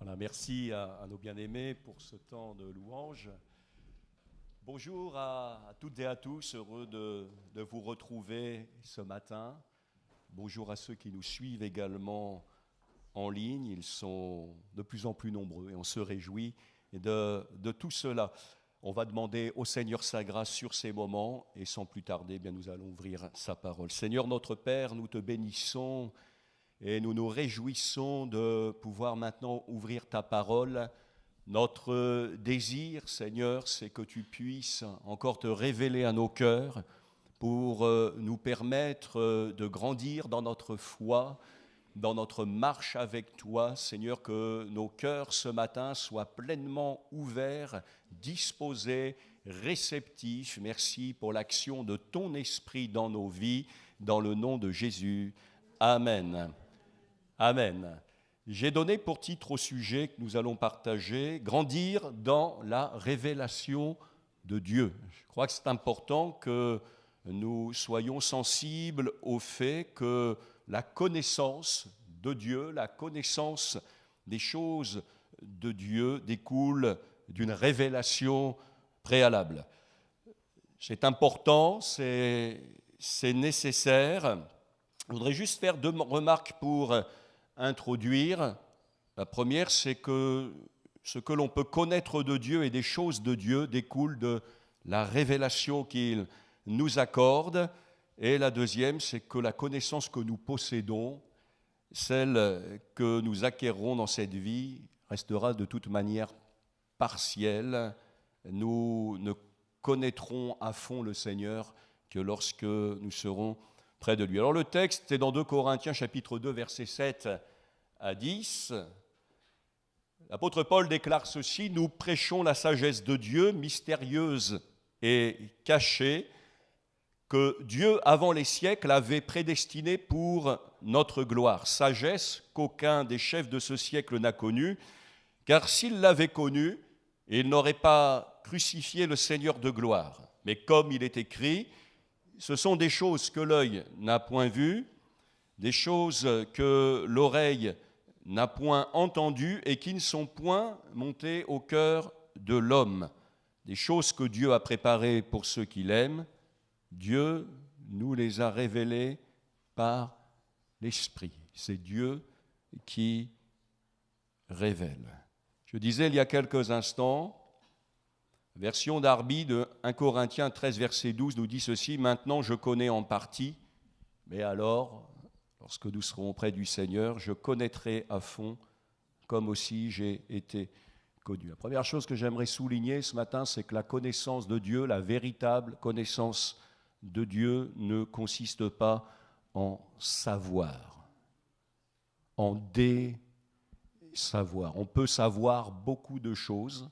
Voilà, merci à nos bien-aimés pour ce temps de louange. Bonjour à toutes et à tous, heureux de vous retrouver ce matin. Bonjour à ceux qui nous suivent également en ligne, ils sont de plus en plus nombreux et on se réjouit de tout cela. On va demander au Seigneur sa grâce sur ces moments et sans plus tarder, eh bien, nous allons ouvrir sa parole. Seigneur notre Père, nous te bénissons et nous nous réjouissons de pouvoir maintenant ouvrir ta parole. Notre désir, Seigneur, c'est que tu puisses encore te révéler à nos cœurs pour nous permettre de grandir dans notre foi, dans notre marche avec toi, Seigneur, que nos cœurs ce matin soient pleinement ouverts, disposés, réceptifs. Merci pour l'action de ton esprit dans nos vies, dans le nom de Jésus. Amen. Amen. J'ai donné pour titre au sujet que nous allons partager « Grandir dans la révélation de Dieu ». Je crois que c'est important que nous soyons sensibles au fait que la connaissance de Dieu, la connaissance des choses de Dieu découle d'une révélation préalable. C'est important, c'est nécessaire. Je voudrais juste faire deux remarques pour introduire. La première, c'est que ce que l'on peut connaître de Dieu et des choses de Dieu découle de la révélation qu'il nous accorde. Et la deuxième, c'est que la connaissance que nous possédons, celle que nous acquérerons dans cette vie, restera de toute manière partielle. Nous ne connaîtrons à fond le Seigneur que lorsque nous serons près de lui. Alors le texte est dans 2 Corinthiens chapitre 2 versets 7 à 10. L'apôtre Paul déclare ceci: « Nous prêchons la sagesse de Dieu, mystérieuse et cachée, que Dieu avant les siècles avait prédestinée pour notre gloire. Sagesse qu'aucun des chefs de ce siècle n'a connue, car s'il l'avait connue, il n'aurait pas crucifié le Seigneur de gloire. Mais comme il est écrit, ce sont des choses que l'œil n'a point vues, des choses que l'oreille n'a point entendues et qui ne sont point montées au cœur de l'homme. Des choses que Dieu a préparées pour ceux qui l'aiment. Dieu nous les a révélées par l'Esprit. C'est Dieu qui révèle. » Je disais il y a quelques instants, version Darby de 1 Corinthiens 13, verset 12 nous dit ceci: « Maintenant je connais en partie, mais alors, lorsque nous serons près du Seigneur, je connaîtrai à fond, comme aussi j'ai été connu. » La première chose que j'aimerais souligner ce matin, c'est que la connaissance de Dieu, la véritable connaissance de Dieu, ne consiste pas en savoir, en désavoir. On peut savoir beaucoup de choses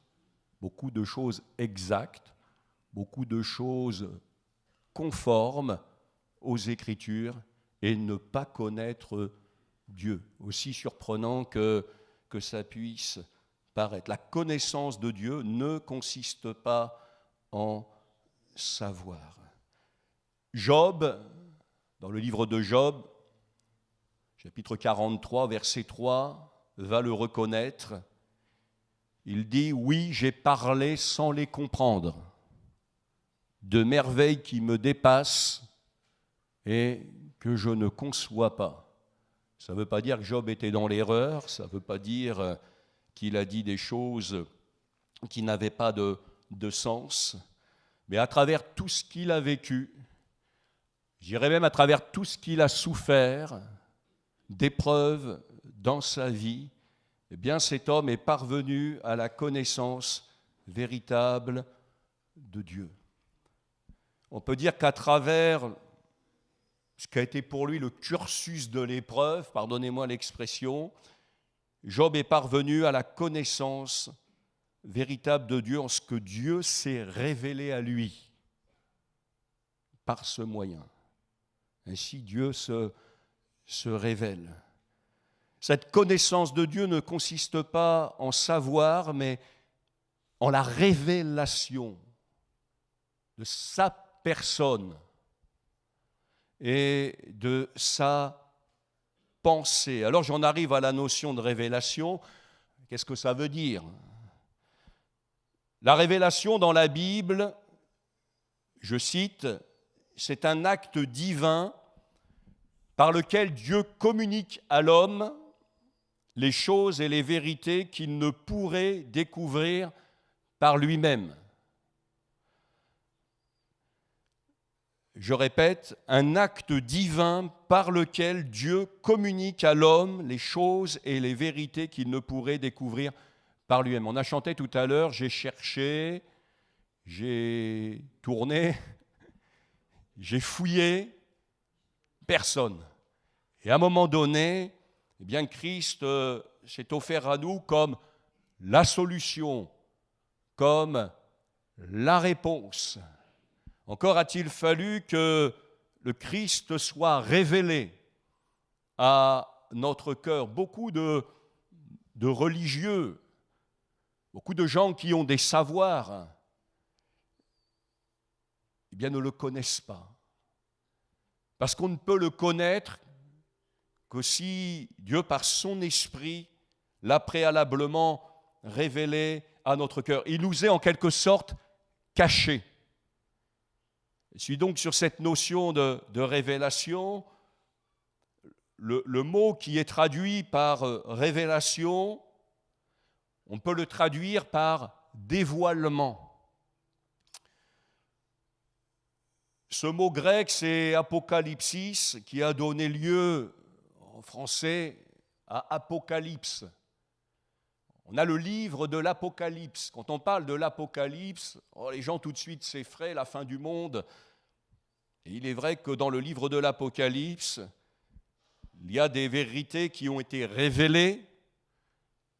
exactes, beaucoup de choses conformes aux Écritures et ne pas connaître Dieu. Aussi surprenant que ça puisse paraître. La connaissance de Dieu ne consiste pas en savoir. Job, dans le livre de Job, chapitre 43, verset 3, va le reconnaître. Il dit « Oui, j'ai parlé sans les comprendre, de merveilles qui me dépassent et que je ne conçois pas. » Ça ne veut pas dire que Job était dans l'erreur, ça ne veut pas dire qu'il a dit des choses qui n'avaient pas de sens, mais à travers tout ce qu'il a vécu, je dirais même à travers tout ce qu'il a souffert, d'épreuves dans sa vie, eh bien cet homme est parvenu à la connaissance véritable de Dieu. On peut dire qu'à travers ce qu'a été pour lui le cursus de l'épreuve, pardonnez-moi l'expression, Job est parvenu à la connaissance véritable de Dieu en ce que Dieu s'est révélé à lui par ce moyen. Ainsi Dieu se révèle. Cette connaissance de Dieu ne consiste pas en savoir, mais en la révélation de sa personne et de sa pensée. Alors j'en arrive à la notion de révélation. Qu'est-ce que ça veut dire? La révélation dans la Bible, je cite, c'est un acte divin par lequel Dieu communique à l'homme les choses et les vérités qu'il ne pourrait découvrir par lui-même. Je répète, un acte divin par lequel Dieu communique à l'homme les choses et les vérités qu'il ne pourrait découvrir par lui-même. On a chanté tout à l'heure, j'ai cherché, j'ai tourné, j'ai fouillé, personne. Et à un moment donné, eh bien, Christ s'est offert à nous comme la solution, comme la réponse. Encore a-t-il fallu que le Christ soit révélé à notre cœur. Beaucoup de religieux, beaucoup de gens qui ont des savoirs, eh bien, ne le connaissent pas. Parce qu'on ne peut le connaître que si Dieu, par son esprit, l'a préalablement révélé à notre cœur. Il nous est en quelque sorte caché. Je suis donc sur cette notion de révélation. Le mot qui est traduit par révélation, on peut le traduire par dévoilement. Ce mot grec, c'est apocalypsis, qui a donné lieu en français à apocalypse. On a le livre de l'Apocalypse. Quand on parle de l'Apocalypse, les gens tout de suite s'effraient, la fin du monde. Et il est vrai que dans le livre de l'Apocalypse, il y a des vérités qui ont été révélées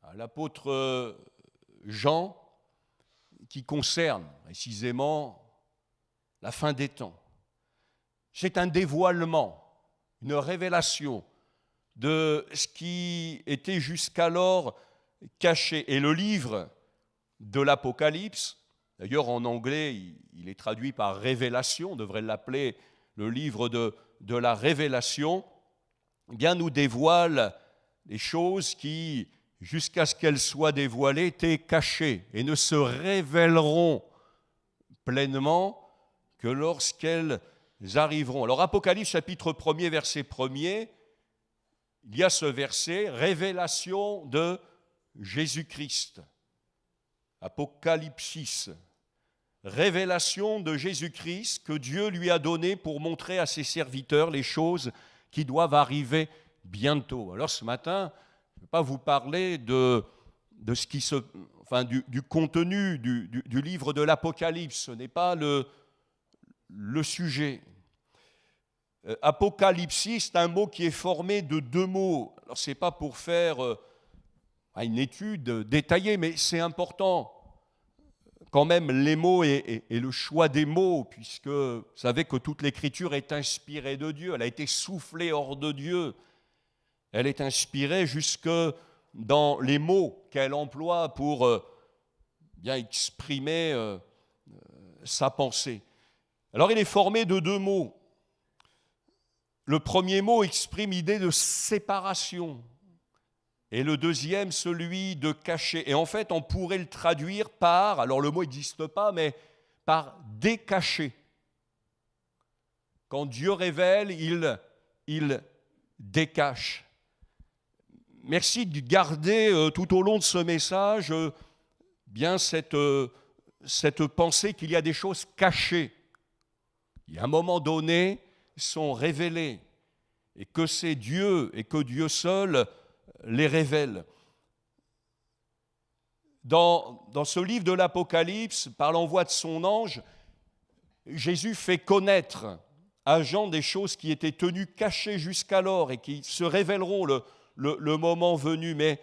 à l'apôtre Jean, qui concernent précisément la fin des temps. C'est un dévoilement, une révélation de ce qui était jusqu'alors caché. Et le livre de l'Apocalypse, d'ailleurs en anglais il est traduit par révélation, on devrait l'appeler le livre de la révélation, eh bien nous dévoile les choses qui, jusqu'à ce qu'elles soient dévoilées, étaient cachées et ne se révéleront pleinement que lorsqu'elles arriveront. Alors Apocalypse chapitre 1er, verset 1er, il y a ce verset, révélation de Jésus-Christ. Apocalypsis, révélation de Jésus-Christ que Dieu lui a donnée pour montrer à ses serviteurs les choses qui doivent arriver bientôt. Alors ce matin, je ne vais pas vous parler de ce qui du contenu du livre de l'Apocalypse, ce n'est pas le sujet. Apocalypsis, c'est un mot qui est formé de deux mots. Alors ce n'est pas pour faire une étude détaillée, mais c'est important quand même les mots et le choix des mots, puisque vous savez que toute l'écriture est inspirée de Dieu, elle a été soufflée hors de Dieu, elle est inspirée jusque dans les mots qu'elle emploie pour bien exprimer sa pensée. Alors il est formé de deux mots. Le premier mot exprime l'idée de séparation et le deuxième, celui de cacher. Et en fait, on pourrait le traduire par, alors le mot n'existe pas, mais par décacher. Quand Dieu révèle, il décache. Merci de garder tout au long de ce message bien cette pensée qu'il y a des choses cachées, qui à un moment donné sont révélées, et que c'est Dieu et que Dieu seul les révèle. Dans ce livre de l'Apocalypse, par l'envoi de son ange, Jésus fait connaître à Jean des choses qui étaient tenues cachées jusqu'alors et qui se révéleront le moment venu. Mais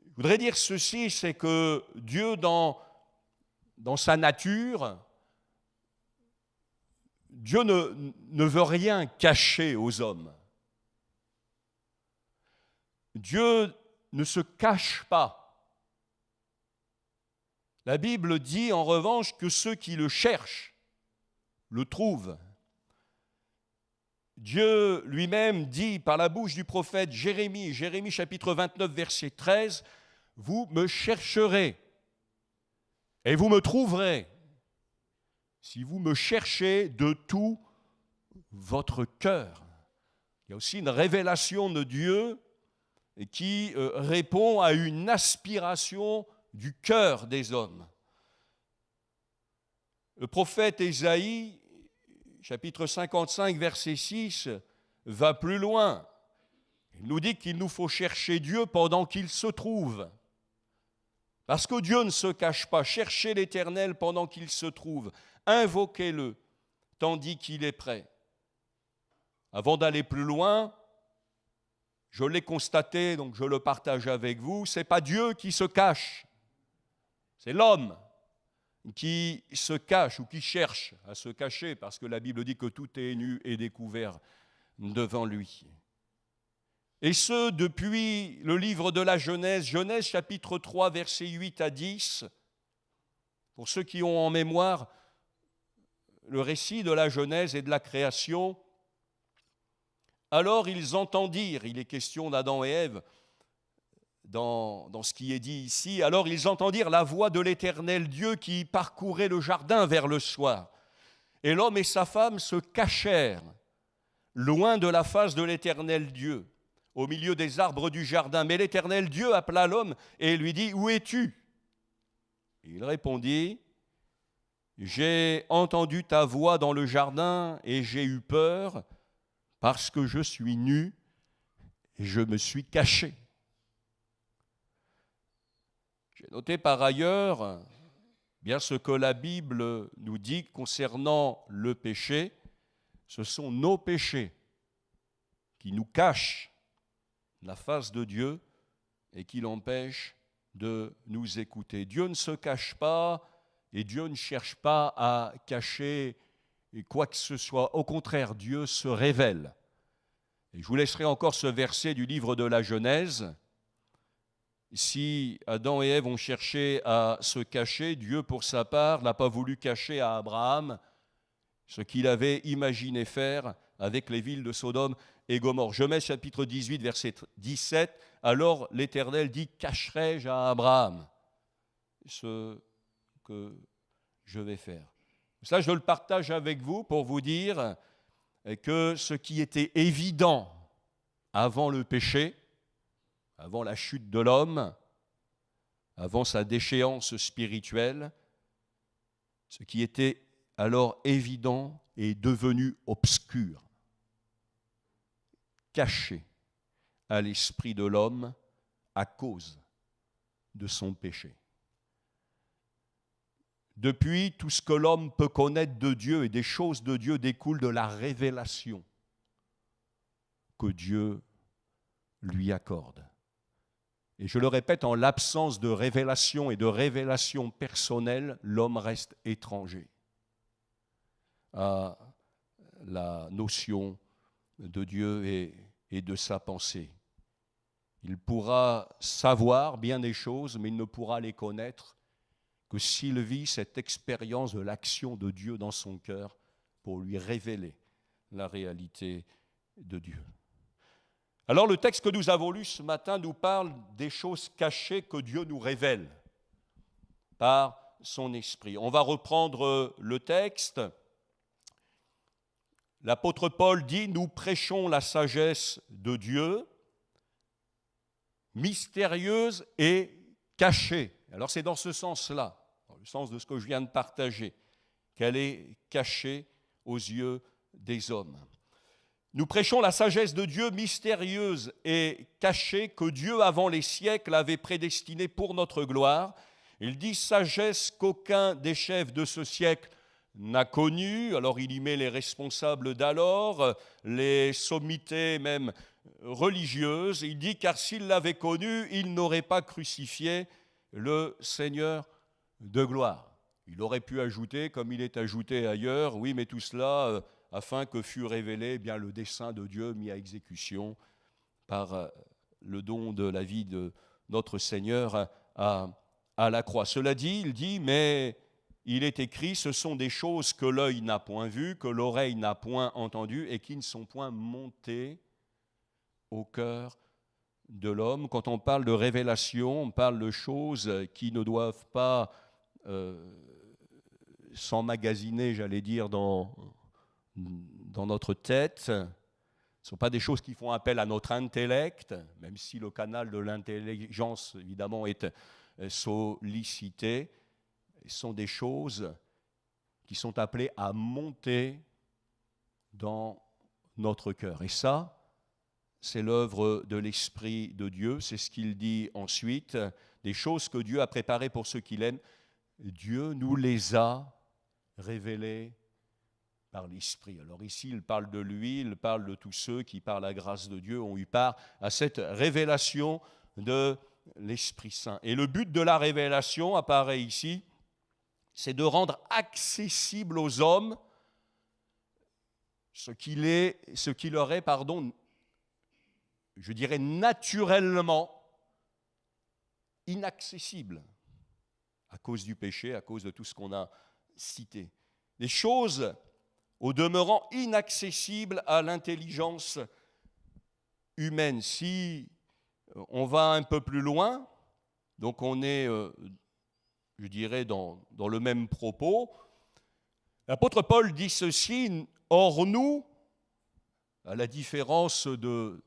je voudrais dire ceci, c'est que Dieu, dans sa nature, Dieu ne veut rien cacher aux hommes. Dieu ne se cache pas. La Bible dit en revanche que ceux qui le cherchent le trouvent. Dieu lui-même dit par la bouche du prophète Jérémie chapitre 29, verset 13, « vous me chercherez et vous me trouverez si vous me cherchez de tout votre cœur. Il y a aussi une révélation de Dieu qui répond à une aspiration du cœur des hommes. Le prophète Ésaïe, chapitre 55, verset 6, va plus loin. Il nous dit qu'il nous faut chercher Dieu pendant qu'il se trouve. Parce que Dieu ne se cache pas. Cherchez l'Éternel pendant qu'il se trouve. Invoquez-le tandis qu'il est prêt. Avant d'aller plus loin, je l'ai constaté, donc je le partage avec vous, ce n'est pas Dieu qui se cache, c'est l'homme qui se cache ou qui cherche à se cacher, parce que la Bible dit que tout est nu et découvert devant lui. Et ce, depuis le livre de la Genèse, Genèse chapitre 3, versets 8 à 10, pour ceux qui ont en mémoire le récit de la Genèse et de la création. Alors ils entendirent, il est question d'Adam et Ève dans ce qui est dit ici, alors ils entendirent la voix de l'Éternel Dieu qui parcourait le jardin vers le soir. Et l'homme et sa femme se cachèrent loin de la face de l'Éternel Dieu, au milieu des arbres du jardin. Mais l'Éternel Dieu appela l'homme et lui dit, « Où es-tu » Il répondit, « J'ai entendu ta voix dans le jardin et j'ai eu peur, parce que je suis nu et je me suis caché. » J'ai noté par ailleurs bien ce que la Bible nous dit concernant le péché. Ce sont nos péchés qui nous cachent la face de Dieu et qui l'empêchent de nous écouter. Dieu ne se cache pas et Dieu ne cherche pas à cacher quoi que ce soit. Au contraire, Dieu se révèle. Et je vous laisserai encore ce verset du livre de la Genèse. Si Adam et Ève ont cherché à se cacher, Dieu, pour sa part, n'a pas voulu cacher à Abraham ce qu'il avait imaginé faire avec les villes de Sodome et Gomorrhe. Genèse chapitre 18, verset 17. Alors l'Éternel dit, « Cacherai-je à Abraham ce que je vais faire ?» Ça, je le partage avec vous pour vous dire que ce qui était évident avant le péché, avant la chute de l'homme, avant sa déchéance spirituelle, ce qui était alors évident est devenu obscur, caché à l'esprit de l'homme à cause de son péché. Depuis, tout ce que l'homme peut connaître de Dieu et des choses de Dieu découle de la révélation que Dieu lui accorde. Et je le répète, en l'absence de révélation et de révélation personnelle, l'homme reste étranger à la notion de Dieu et de sa pensée. Il pourra savoir bien des choses, mais il ne pourra les connaître que s'il vit cette expérience de l'action de Dieu dans son cœur pour lui révéler la réalité de Dieu. Alors le texte que nous avons lu ce matin nous parle des choses cachées que Dieu nous révèle par son esprit. On va reprendre le texte. L'apôtre Paul dit « Nous prêchons la sagesse de Dieu, mystérieuse et cachée. » Alors c'est dans ce sens-là, dans le sens de ce que je viens de partager, qu'elle est cachée aux yeux des hommes. Nous prêchons la sagesse de Dieu mystérieuse et cachée que Dieu, avant les siècles, avait prédestinée pour notre gloire. Il dit sagesse qu'aucun des chefs de ce siècle n'a connue. Alors il y met les responsables d'alors, les sommités même religieuses. Il dit car s'il l'avait connue, il n'aurait pas crucifié le Seigneur de gloire. Il aurait pu ajouter, comme il est ajouté ailleurs, oui, mais tout cela afin que fût révélé eh bien, le dessein de Dieu mis à exécution par le don de la vie de notre Seigneur à la croix. Cela dit, il dit, mais il est écrit, ce sont des choses que l'œil n'a point vues, que l'oreille n'a point entendues et qui ne sont point montées au cœur de l'homme. Quand on parle de révélation, on parle de choses qui ne doivent pas s'emmagasiner, j'allais dire, dans notre tête. Ce ne sont pas des choses qui font appel à notre intellect, même si le canal de l'intelligence, évidemment, est sollicité. Ce sont des choses qui sont appelées à monter dans notre cœur. Et ça, c'est l'œuvre de l'Esprit de Dieu. C'est ce qu'il dit ensuite. Des choses que Dieu a préparées pour ceux qui l'aiment, Dieu nous les a révélées par l'Esprit. Alors ici, il parle de lui, il parle de tous ceux qui, par la grâce de Dieu, ont eu part à cette révélation de l'Esprit Saint. Et le but de la révélation apparaît ici, c'est de rendre accessible aux hommes ce qui leur est, je dirais naturellement inaccessible à cause du péché, à cause de tout ce qu'on a cité. Des choses au demeurant inaccessibles à l'intelligence humaine. Si on va un peu plus loin, donc on est, je dirais, dans le même propos, l'apôtre Paul dit ceci: or nous, à la différence de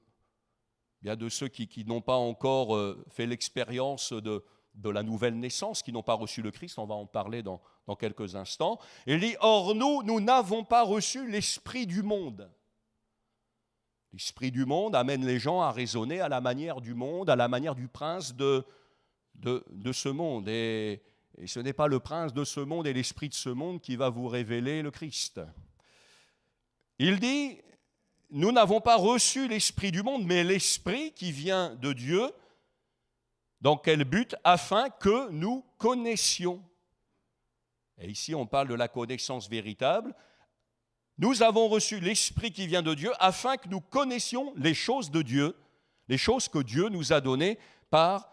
ceux qui n'ont pas encore fait l'expérience de la nouvelle naissance, qui n'ont pas reçu le Christ, on va en parler dans quelques instants, il dit: or nous n'avons pas reçu l'esprit du monde. L'esprit du monde amène les gens à raisonner à la manière du monde, à la manière du prince de ce monde. Et ce n'est pas le prince de ce monde et l'esprit de ce monde qui va vous révéler le Christ. Il dit: nous n'avons pas reçu l'esprit du monde, mais l'esprit qui vient de Dieu. Dans quel but? Afin que nous connaissions. Et ici, on parle de la connaissance véritable. Nous avons reçu l'esprit qui vient de Dieu afin que nous connaissions les choses de Dieu, les choses que Dieu nous a données par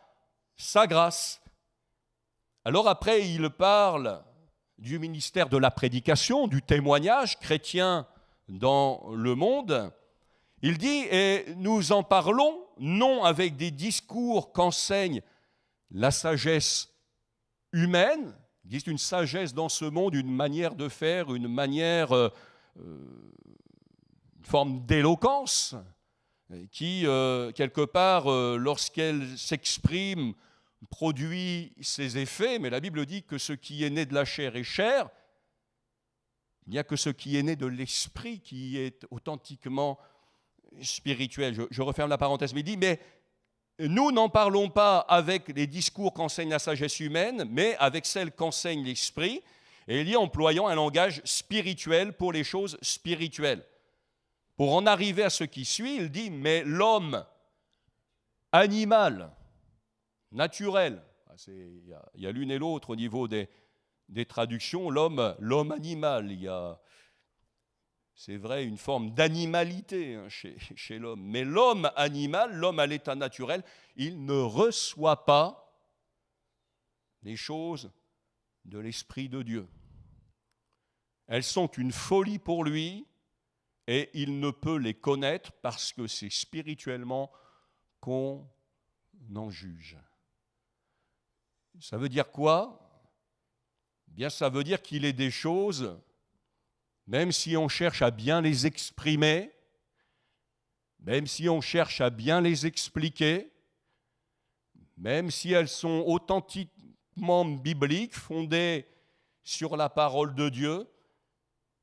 sa grâce. Alors après, il parle du ministère de la prédication, du témoignage chrétien dans le monde. Il dit: et nous en parlons non avec des discours qu'enseigne la sagesse humaine. Il existe une sagesse dans ce monde, une manière de faire, une forme d'éloquence qui, quelque part, lorsqu'elle s'exprime, produit ses effets. Mais la Bible dit que ce qui est né de la chair est chair. Il n'y a que ce qui est né de l'esprit qui est authentiquement spirituel. Je referme la parenthèse, mais il dit: mais nous n'en parlons pas avec les discours qu'enseigne la sagesse humaine, mais avec celle qu'enseigne l'esprit. Et il dit: employant un langage spirituel pour les choses spirituelles. Pour en arriver à ce qui suit, il dit: mais l'homme animal, naturel, il y a l'une et l'autre au niveau des traductions, l'homme animal, il y a, c'est vrai, une forme d'animalité chez l'homme. Mais l'homme animal, l'homme à l'état naturel, il ne reçoit pas les choses de l'Esprit de Dieu. Elles sont une folie pour lui et il ne peut les connaître parce que c'est spirituellement qu'on en juge. Ça veut dire quoi? Bien, ça veut dire qu'il est des choses, même si on cherche à bien les exprimer, même si on cherche à bien les expliquer, même si elles sont authentiquement bibliques, fondées sur la parole de Dieu,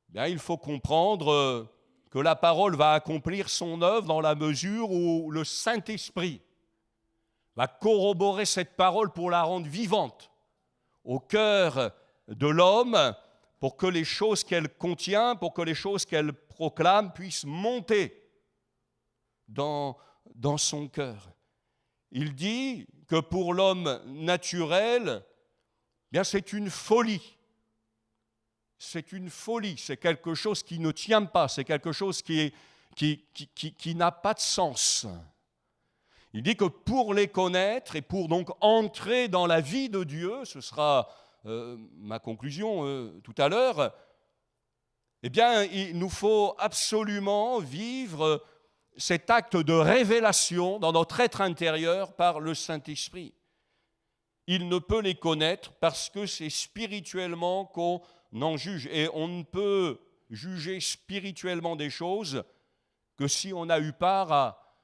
bien, il faut comprendre que la parole va accomplir son œuvre dans la mesure où le Saint-Esprit va corroborer cette parole pour la rendre vivante au cœur de l'homme, pour que les choses qu'elle contient, pour que les choses qu'elle proclame puissent monter dans son cœur. Il dit que pour l'homme naturel, bien c'est une folie. C'est une folie, c'est quelque chose qui ne tient pas, c'est quelque chose qui n'a pas de sens. Il dit que pour les connaître et pour donc entrer dans la vie de Dieu, ce sera ma conclusion tout à l'heure, eh bien, il nous faut absolument vivre cet acte de révélation dans notre être intérieur par le Saint-Esprit. Il ne peut les connaître parce que c'est spirituellement qu'on en juge. Et on ne peut juger spirituellement des choses que si on a eu part à,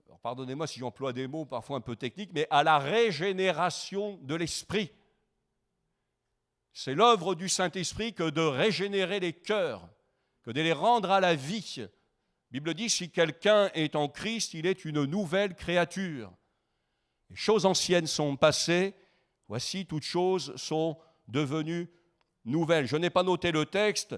alors pardonnez-moi si j'emploie des mots parfois un peu techniques, mais à la régénération de l'esprit. C'est l'œuvre du Saint-Esprit que de régénérer les cœurs, que de les rendre à la vie. La Bible dit, si quelqu'un est en Christ, il est une nouvelle créature. Les choses anciennes sont passées, voici toutes choses sont devenues nouvelles. Je n'ai pas noté le texte,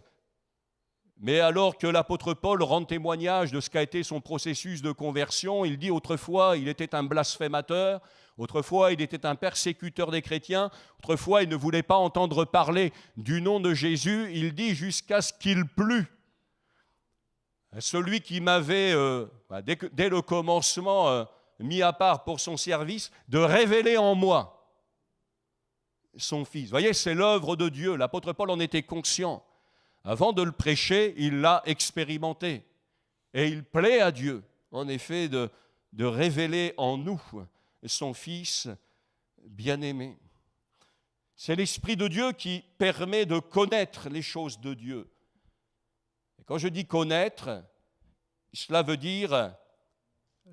mais alors que l'apôtre Paul rend témoignage de ce qu'a été son processus de conversion, il dit autrefois il était un blasphémateur, autrefois il était un persécuteur des chrétiens, autrefois il ne voulait pas entendre parler du nom de Jésus, il dit jusqu'à ce qu'il plût. Celui qui m'avait, dès le commencement, mis à part pour son service, de révéler en moi son Fils. Vous voyez, c'est l'œuvre de Dieu. L'apôtre Paul en était conscient. Avant de le prêcher, il l'a expérimenté. Et il plaît à Dieu, en effet, de révéler en nous son Fils bien-aimé. C'est l'Esprit de Dieu qui permet de connaître les choses de Dieu. Et quand je dis connaître, cela veut dire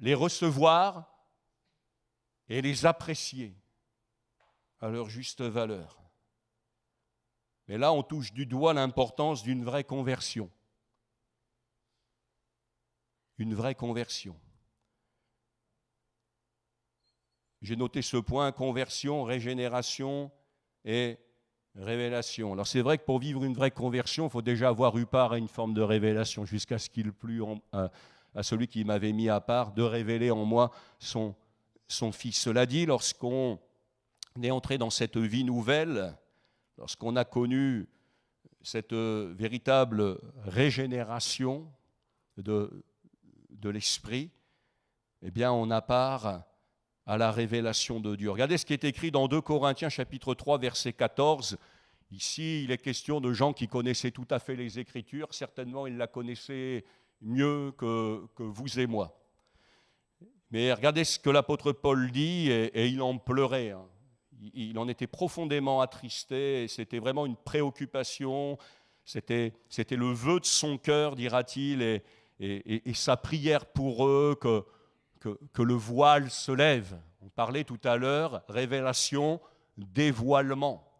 les recevoir et les apprécier à leur juste valeur. Mais là, on touche du doigt l'importance d'une vraie conversion. Une vraie conversion. J'ai noté ce point, conversion, régénération et révélation. Alors c'est vrai que pour vivre une vraie conversion, il faut déjà avoir eu part à une forme de révélation, jusqu'à ce qu'il plût à celui qui m'avait mis à part de révéler en moi son Fils. Cela dit, lorsqu'on est entré dans cette vie nouvelle, lorsqu'on a connu cette véritable régénération de l'esprit, eh bien on a part à la révélation de Dieu. Regardez ce qui est écrit dans 2 Corinthiens chapitre 3 verset 14. Ici, il est question de gens qui connaissaient tout à fait les Écritures. Certainement, ils la connaissaient mieux que vous et moi. Mais regardez ce que l'apôtre Paul dit, et il en pleurait. Il en était profondément attristé, et c'était vraiment une préoccupation, c'était le vœu de son cœur, dira-t-il, et sa prière pour eux que le voile se lève. On parlait tout à l'heure, révélation, dévoilement,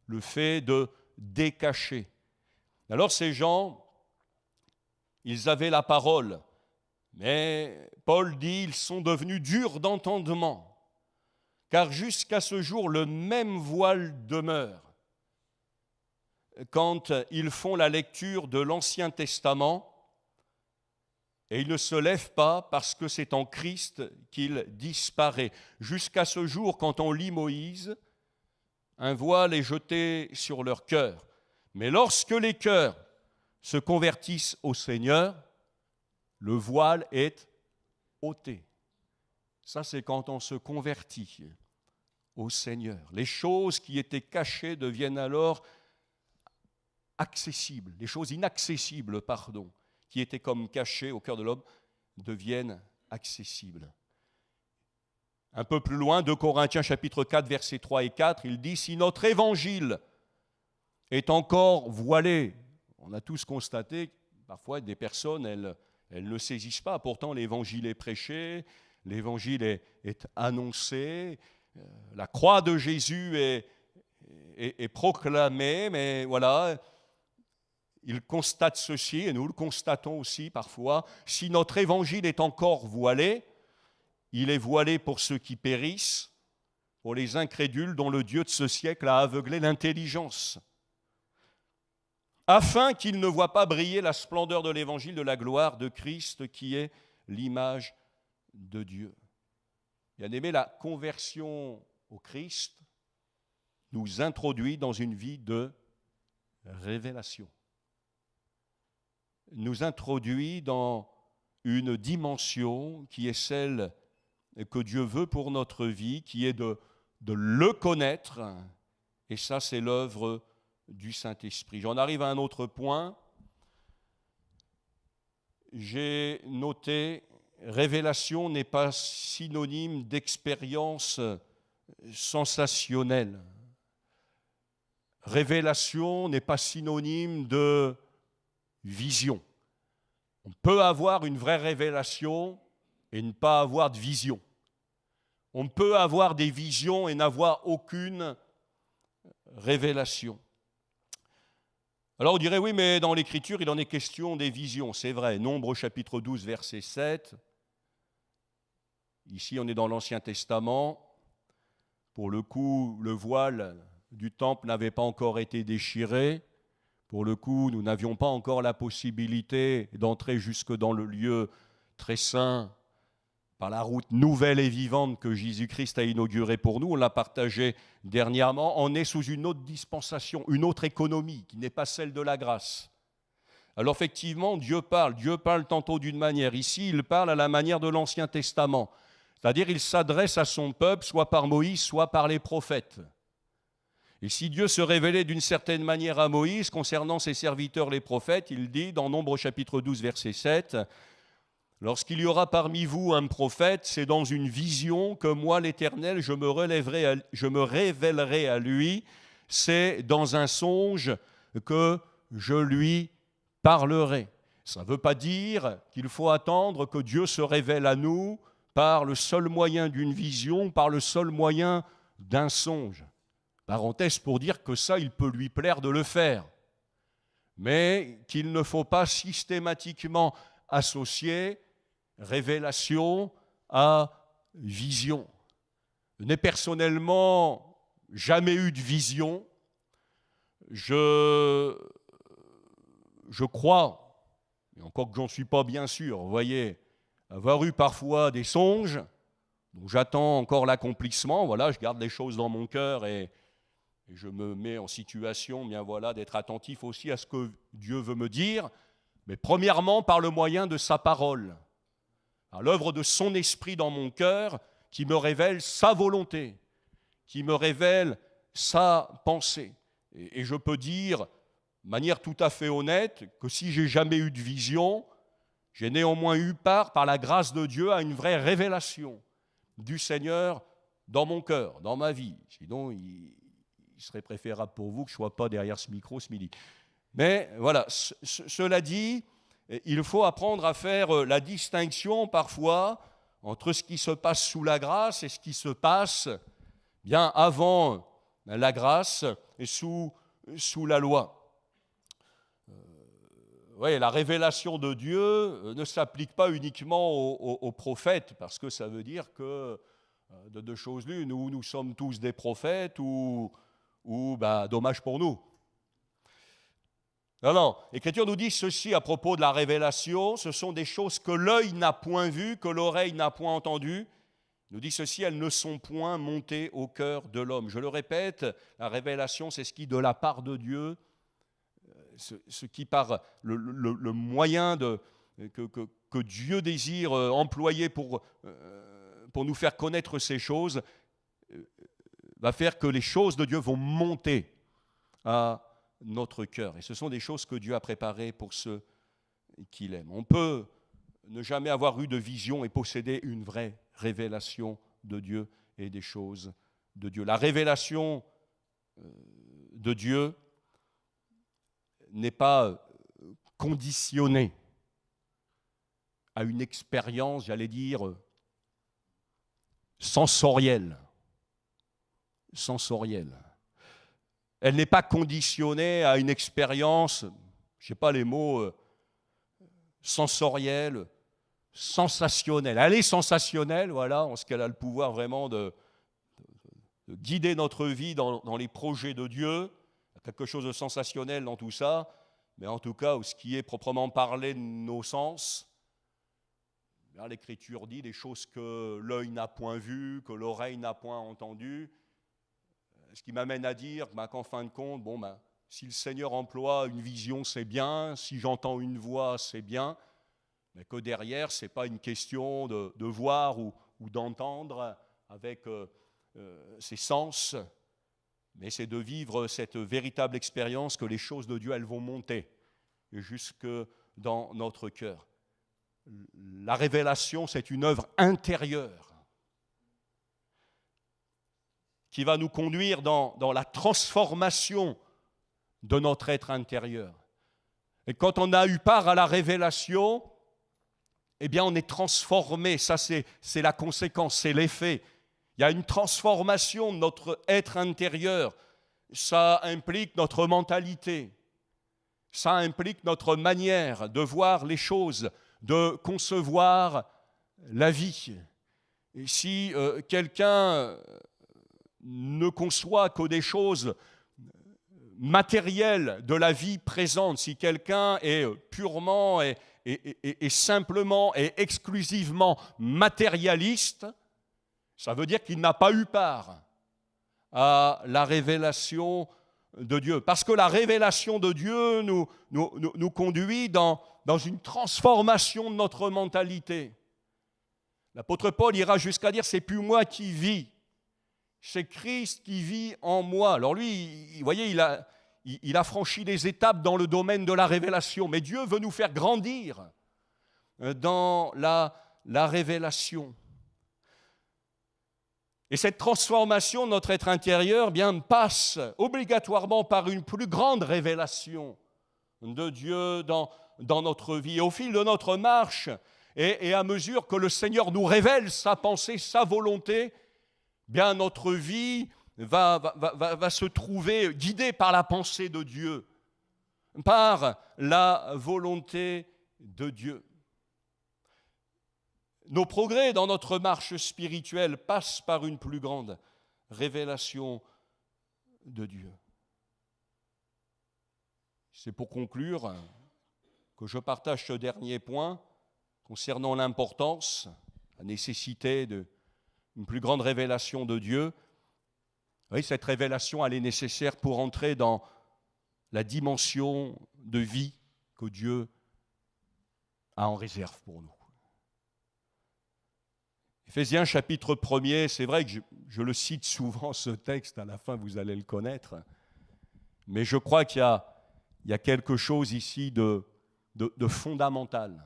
le fait de décacher. Alors ces gens, ils avaient la parole, mais Paul dit, ils sont devenus durs d'entendement. Car jusqu'à ce jour, le même voile demeure. Quand ils font la lecture de l'Ancien Testament, et ils ne se lèvent pas parce que c'est en Christ qu'il disparaît. Jusqu'à ce jour, quand on lit Moïse, un voile est jeté sur leur cœur. Mais lorsque les cœurs se convertissent au Seigneur, le voile est ôté. Ça, c'est quand on se convertit au Seigneur. Les choses qui étaient cachées deviennent alors accessibles. Les choses inaccessibles, qui étaient comme cachées au cœur de l'homme, deviennent accessibles. Un peu plus loin, 2 Corinthiens chapitre 4, versets 3 et 4, il dit « Si notre évangile est encore voilé », on a tous constaté, parfois des personnes, elles ne saisissent pas, pourtant l'évangile est prêché, l'évangile est annoncé, la croix de Jésus est proclamée, mais voilà, ils constatent ceci, et nous le constatons aussi parfois, si notre évangile est encore voilé, il est voilé pour ceux qui périssent, pour les incrédules dont le Dieu de ce siècle a aveuglé l'intelligence, afin qu'ils ne voient pas briller la splendeur de l'évangile de la gloire de Christ, qui est l'image de Dieu. Bien-aimé, la conversion au Christ nous introduit dans une vie de révélation, nous introduit dans une dimension qui est celle que Dieu veut pour notre vie, qui est de le connaître, et ça c'est l'œuvre du Saint-Esprit. J'en arrive à un autre point. j'ai noté, révélation n'est pas synonyme d'expérience sensationnelle. Révélation n'est pas synonyme de vision. On peut avoir une vraie révélation et ne pas avoir de vision. On peut avoir des visions et n'avoir aucune révélation. Alors on dirait, oui, mais dans l'Écriture, il en est question des visions. C'est vrai, Nombre chapitre 12, verset 7. Ici, on est dans l'Ancien Testament. Pour le coup, le voile du temple n'avait pas encore été déchiré. Pour le coup, nous n'avions pas encore la possibilité d'entrer jusque dans le lieu très saint par la route nouvelle et vivante que Jésus-Christ a inaugurée pour nous. On l'a partagé dernièrement. On est sous une autre dispensation, une autre économie qui n'est pas celle de la grâce. Alors effectivement, Dieu parle tantôt d'une manière. Ici, il parle à la manière de l'Ancien Testament. C'est-à-dire, il s'adresse à son peuple, soit par Moïse, soit par les prophètes. Et si Dieu se révélait d'une certaine manière à Moïse concernant ses serviteurs les prophètes, il dit dans Nombre chapitre 12, verset 7, « Lorsqu'il y aura parmi vous un prophète, c'est dans une vision que moi, l'Éternel, je me révélerai à lui, c'est dans un songe que je lui parlerai. » Ça ne veut pas dire qu'il faut attendre que Dieu se révèle à nous par le seul moyen d'une vision, par le seul moyen d'un songe. Parenthèse pour dire que ça, il peut lui plaire de le faire, mais qu'il ne faut pas systématiquement associer révélation à vision. Je n'ai personnellement jamais eu de vision. Je crois, et encore que j'en suis pas bien sûr, vous voyez, avoir eu parfois des songes, dont j'attends encore l'accomplissement. Voilà, je garde les choses dans mon cœur et je me mets en situation, bien voilà, d'être attentif aussi à ce que Dieu veut me dire, mais premièrement par le moyen de sa parole, à l'œuvre de son esprit dans mon cœur, qui me révèle sa volonté, qui me révèle sa pensée. Et je peux dire, de manière tout à fait honnête, que si j'ai jamais eu de vision, j'ai néanmoins eu part, par la grâce de Dieu, à une vraie révélation du Seigneur dans mon cœur, dans ma vie. Sinon, il serait préférable pour vous que je ne sois pas derrière ce micro ce midi. Mais voilà, cela dit, il faut apprendre à faire la distinction parfois entre ce qui se passe sous la grâce et ce qui se passe bien avant la grâce et sous la loi. Oui, la révélation de Dieu ne s'applique pas uniquement aux prophètes, parce que ça veut dire que, de deux choses l'une, ou nous sommes tous des prophètes, ou dommage pour nous. Non, l'Écriture nous dit ceci à propos de la révélation, ce sont des choses que l'œil n'a point vues, que l'oreille n'a point entendues. Il nous dit ceci, elles ne sont point montées au cœur de l'homme. Je le répète, la révélation, c'est ce qui, de la part de Dieu, ce qui par le moyen que Dieu désire employer pour nous faire connaître ces choses, va faire que les choses de Dieu vont monter à notre cœur. Et ce sont des choses que Dieu a préparées pour ceux qu'il aime. On peut ne jamais avoir eu de vision et posséder une vraie révélation de Dieu et des choses de Dieu. La révélation de Dieu n'est pas conditionnée à une expérience, j'allais dire, sensorielle. Elle n'est pas conditionnée à une expérience, je ne sais pas les mots, sensorielle, sensationnelle. Elle est sensationnelle, voilà, en ce qu'elle a le pouvoir vraiment de guider notre vie dans les projets de Dieu. Quelque chose de sensationnel dans tout ça, mais en tout cas, ce qui est proprement parlé de nos sens, bien, l'Écriture dit des choses que l'œil n'a point vues, que l'oreille n'a point entendues, ce qui m'amène à dire qu'en fin de compte, si le Seigneur emploie une vision, c'est bien, si j'entends une voix, c'est bien, mais que derrière, ce n'est pas une question de voir ou d'entendre avec ses sens, mais c'est de vivre cette véritable expérience que les choses de Dieu, elles vont monter jusque dans notre cœur. la révélation, c'est une œuvre intérieure qui va nous conduire dans la transformation de notre être intérieur. Et quand on a eu part à la révélation, eh bien on est transformé. Ça, c'est la conséquence, c'est l'effet. Il y a une transformation de notre être intérieur. Ça implique notre mentalité. Ça implique notre manière de voir les choses, de concevoir la vie. Et si quelqu'un ne conçoit que des choses matérielles de la vie présente, si quelqu'un est purement et simplement et exclusivement matérialiste, ça veut dire qu'il n'a pas eu part à la révélation de Dieu. Parce que la révélation de Dieu nous conduit dans une transformation de notre mentalité. L'apôtre Paul ira jusqu'à dire « c'est plus moi qui vis, c'est Christ qui vit en moi ». Alors lui, vous voyez, il a franchi des étapes dans le domaine de la révélation, mais Dieu veut nous faire grandir dans la révélation. Et cette transformation de notre être intérieur passe obligatoirement par une plus grande révélation de Dieu dans notre vie. Et au fil de notre marche, et à mesure que le Seigneur nous révèle sa pensée, sa volonté, notre vie va se trouver guidée par la pensée de Dieu, par la volonté de Dieu. Nos progrès dans notre marche spirituelle passent par une plus grande révélation de Dieu. C'est pour conclure que je partage ce dernier point concernant l'importance, la nécessité d'une plus grande révélation de Dieu. Oui, cette révélation, elle est nécessaire pour entrer dans la dimension de vie que Dieu a en réserve pour nous. Éphésiens chapitre 1er, c'est vrai que je le cite souvent ce texte, à la fin vous allez le connaître, mais je crois qu'il y a quelque chose ici de fondamental,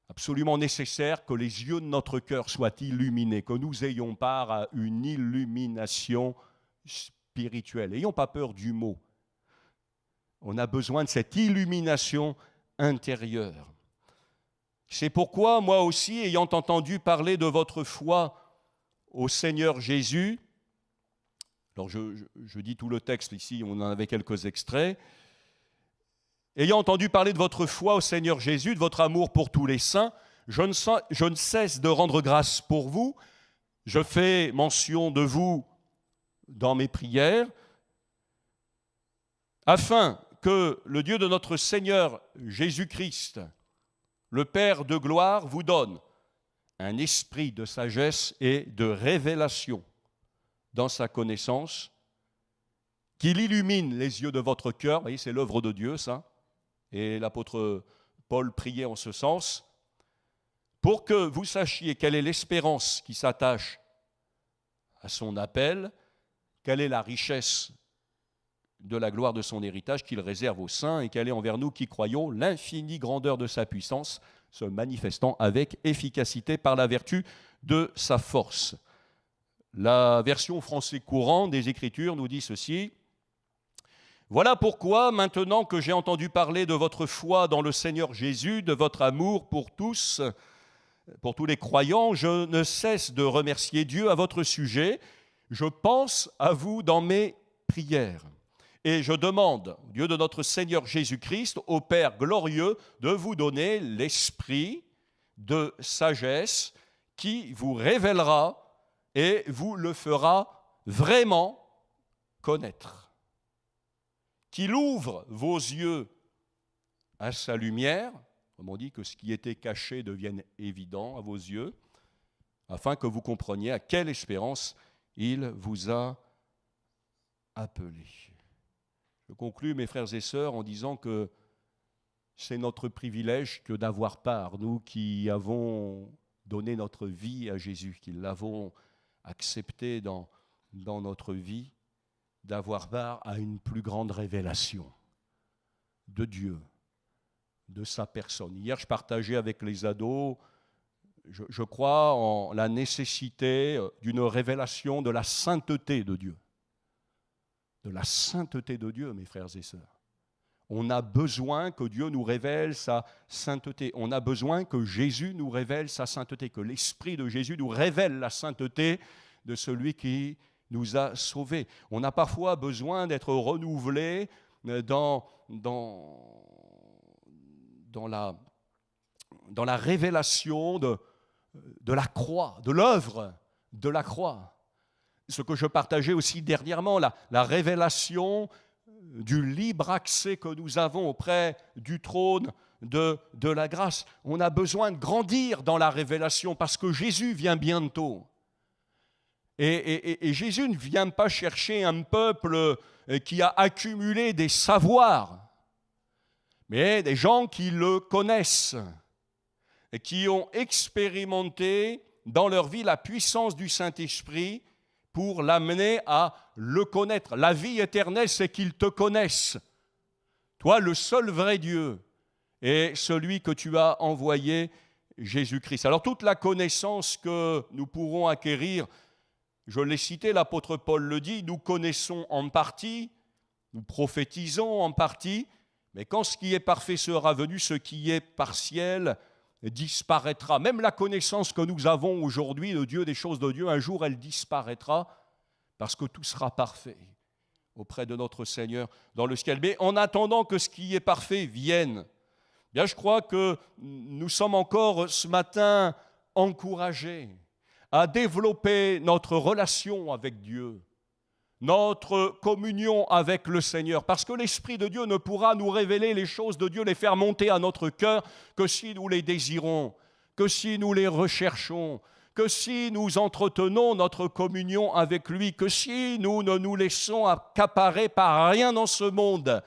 absolument nécessaire que les yeux de notre cœur soient illuminés, que nous ayons part à une illumination spirituelle. N'ayons pas peur du mot. On a besoin de cette illumination intérieure. C'est pourquoi, moi aussi, ayant entendu parler de votre foi au Seigneur Jésus, alors je dis tout le texte ici, on en avait quelques extraits, ayant entendu parler de votre foi au Seigneur Jésus, de votre amour pour tous les saints, je ne cesse de rendre grâce pour vous, je fais mention de vous dans mes prières, afin que le Dieu de notre Seigneur Jésus-Christ, le Père de gloire, vous donne un esprit de sagesse et de révélation dans sa connaissance, qu'il illumine les yeux de votre cœur. Vous voyez, c'est l'œuvre de Dieu, ça. Et l'apôtre Paul priait en ce sens, pour que vous sachiez quelle est l'espérance qui s'attache à son appel, quelle est la richesse de la gloire de son héritage qu'il réserve aux saints et quelle est envers nous qui croyons l'infinie grandeur de sa puissance, se manifestant avec efficacité par la vertu de sa force. La version français courant des Écritures nous dit ceci. Voilà pourquoi, maintenant que j'ai entendu parler de votre foi dans le Seigneur Jésus, de votre amour pour tous les croyants, je ne cesse de remercier Dieu à votre sujet. Je pense à vous dans mes prières. Et je demande, au Dieu de notre Seigneur Jésus-Christ, au Père glorieux, de vous donner l'esprit de sagesse qui vous révélera et vous le fera vraiment connaître. Qu'il ouvre vos yeux à sa lumière, comme on dit que ce qui était caché devienne évident à vos yeux, afin que vous compreniez à quelle espérance il vous a appelé. Je conclus, mes frères et sœurs, en disant que c'est notre privilège que d'avoir part, nous qui avons donné notre vie à Jésus, qui l'avons accepté dans notre vie, d'avoir part à une plus grande révélation de Dieu, de sa personne. Hier, je partageais avec les ados, je crois en la nécessité d'une révélation de la sainteté de Dieu. De la sainteté de Dieu, mes frères et sœurs. On a besoin que Dieu nous révèle sa sainteté. On a besoin que Jésus nous révèle sa sainteté, que l'Esprit de Jésus nous révèle la sainteté de celui qui nous a sauvés. On a parfois besoin d'être renouvelé dans la révélation de la croix, de l'œuvre de la croix. Ce que je partageais aussi dernièrement, la révélation du libre accès que nous avons auprès du trône de la grâce. On a besoin de grandir dans la révélation parce que Jésus vient bientôt. Et Jésus ne vient pas chercher un peuple qui a accumulé des savoirs, mais des gens qui le connaissent et qui ont expérimenté dans leur vie la puissance du Saint-Esprit pour l'amener à le connaître. La vie éternelle, c'est qu'ils te connaissent. Toi, le seul vrai Dieu, est celui que tu as envoyé, Jésus-Christ. Alors toute la connaissance que nous pourrons acquérir, je l'ai cité, l'apôtre Paul le dit, nous connaissons en partie, nous prophétisons en partie, mais quand ce qui est parfait sera venu, ce qui est partiel disparaîtra. Même la connaissance que nous avons aujourd'hui de Dieu, des choses de Dieu, un jour elle disparaîtra parce que tout sera parfait auprès de notre Seigneur dans le ciel. Mais en attendant que ce qui est parfait vienne, bien je crois que nous sommes encore ce matin encouragés à développer notre relation avec Dieu, notre communion avec le Seigneur, parce que l'Esprit de Dieu ne pourra nous révéler les choses de Dieu, les faire monter à notre cœur, que si nous les désirons, que si nous les recherchons, que si nous entretenons notre communion avec lui, que si nous ne nous laissons accaparer par rien dans ce monde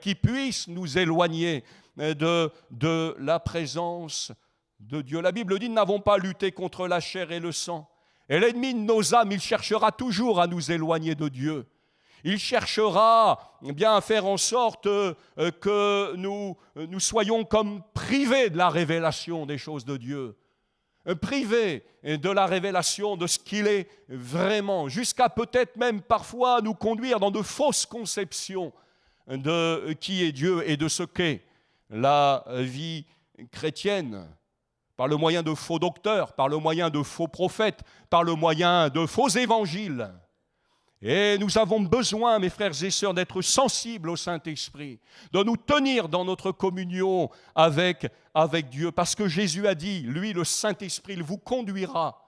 qui puisse nous éloigner de la présence de Dieu. La Bible dit, nous n'avons pas lutté contre la chair et le sang. Et l'ennemi de nos âmes, il cherchera toujours à nous éloigner de Dieu. Il cherchera bien à faire en sorte que nous soyons comme privés de la révélation des choses de Dieu, privés de la révélation de ce qu'il est vraiment, jusqu'à peut-être même parfois nous conduire dans de fausses conceptions de qui est Dieu et de ce qu'est la vie chrétienne, par le moyen de faux docteurs, par le moyen de faux prophètes, par le moyen de faux évangiles. Et nous avons besoin, mes frères et sœurs, d'être sensibles au Saint-Esprit, de nous tenir dans notre communion avec Dieu, parce que Jésus a dit, lui, le Saint-Esprit, il vous conduira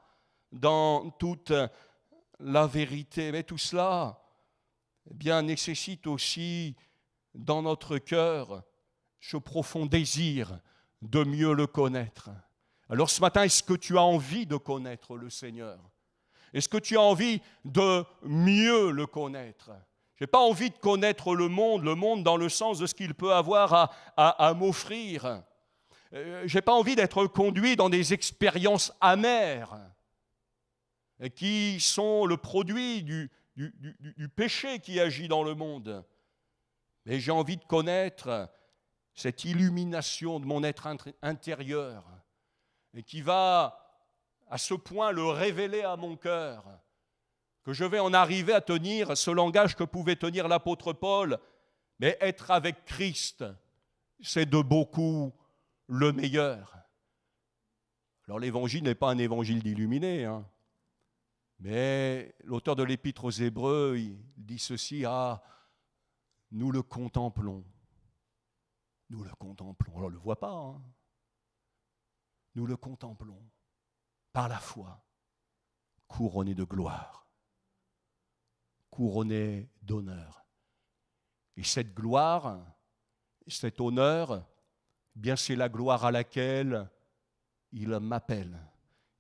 dans toute la vérité. Mais tout cela, eh bien, nécessite aussi dans notre cœur ce profond désir de mieux le connaître. Alors ce matin, est-ce que tu as envie de connaître le Seigneur ? Est-ce que tu as envie de mieux le connaître ? Je n'ai pas envie de connaître le monde dans le sens de ce qu'il peut avoir à m'offrir. Je n'ai pas envie d'être conduit dans des expériences amères qui sont le produit du péché qui agit dans le monde. Mais j'ai envie de connaître cette illumination de mon être intérieur et qui va à ce point le révéler à mon cœur, que je vais en arriver à tenir ce langage que pouvait tenir l'apôtre Paul, mais être avec Christ, c'est de beaucoup le meilleur. Alors l'évangile n'est pas un évangile d'illuminé, mais l'auteur de l'épître aux Hébreux, il dit ceci, nous le contemplons. Nous le contemplons, on ne le voit pas, Nous le contemplons par la foi, couronné de gloire, couronné d'honneur. Et cette gloire, cet honneur, bien c'est la gloire à laquelle il m'appelle.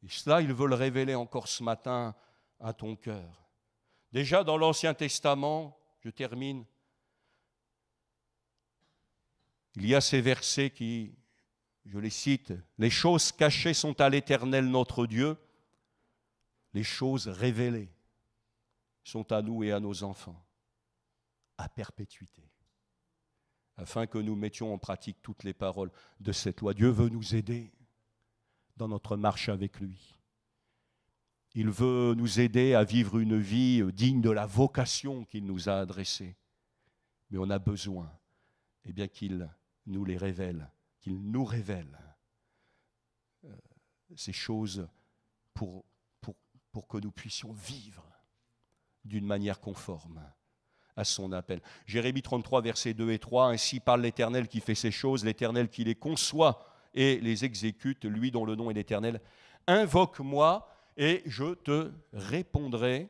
Et cela, il veut le révéler encore ce matin à ton cœur. Déjà dans l'Ancien Testament, je termine, il y a ces versets qui, je les cite, « Les choses cachées sont à l'Éternel notre Dieu, les choses révélées sont à nous et à nos enfants, à perpétuité. » afin que nous mettions en pratique toutes les paroles de cette loi. Dieu veut nous aider dans notre marche avec lui. Il veut nous aider à vivre une vie digne de la vocation qu'il nous a adressée. Mais on a besoin qu'il nous les révèle, qu'il nous révèle ces choses pour que nous puissions vivre d'une manière conforme à son appel. Jérémie 33, versets 2 et 3, « Ainsi parle l'Éternel qui fait ces choses, l'Éternel qui les conçoit et les exécute, lui dont le nom est l'Éternel. Invoque-moi et je te répondrai,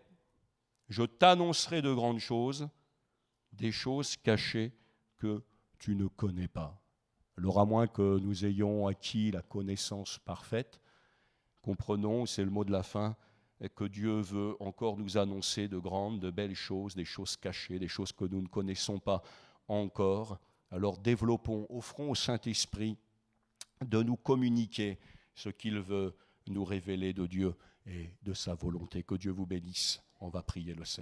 je t'annoncerai de grandes choses, des choses cachées que tu ne connais pas. » Alors à moins que nous ayons acquis la connaissance parfaite, comprenons, c'est le mot de la fin, que Dieu veut encore nous annoncer de grandes, de belles choses, des choses cachées, des choses que nous ne connaissons pas encore. Alors développons, offrons au Saint-Esprit de nous communiquer ce qu'il veut nous révéler de Dieu et de sa volonté. Que Dieu vous bénisse. On va prier le Seigneur.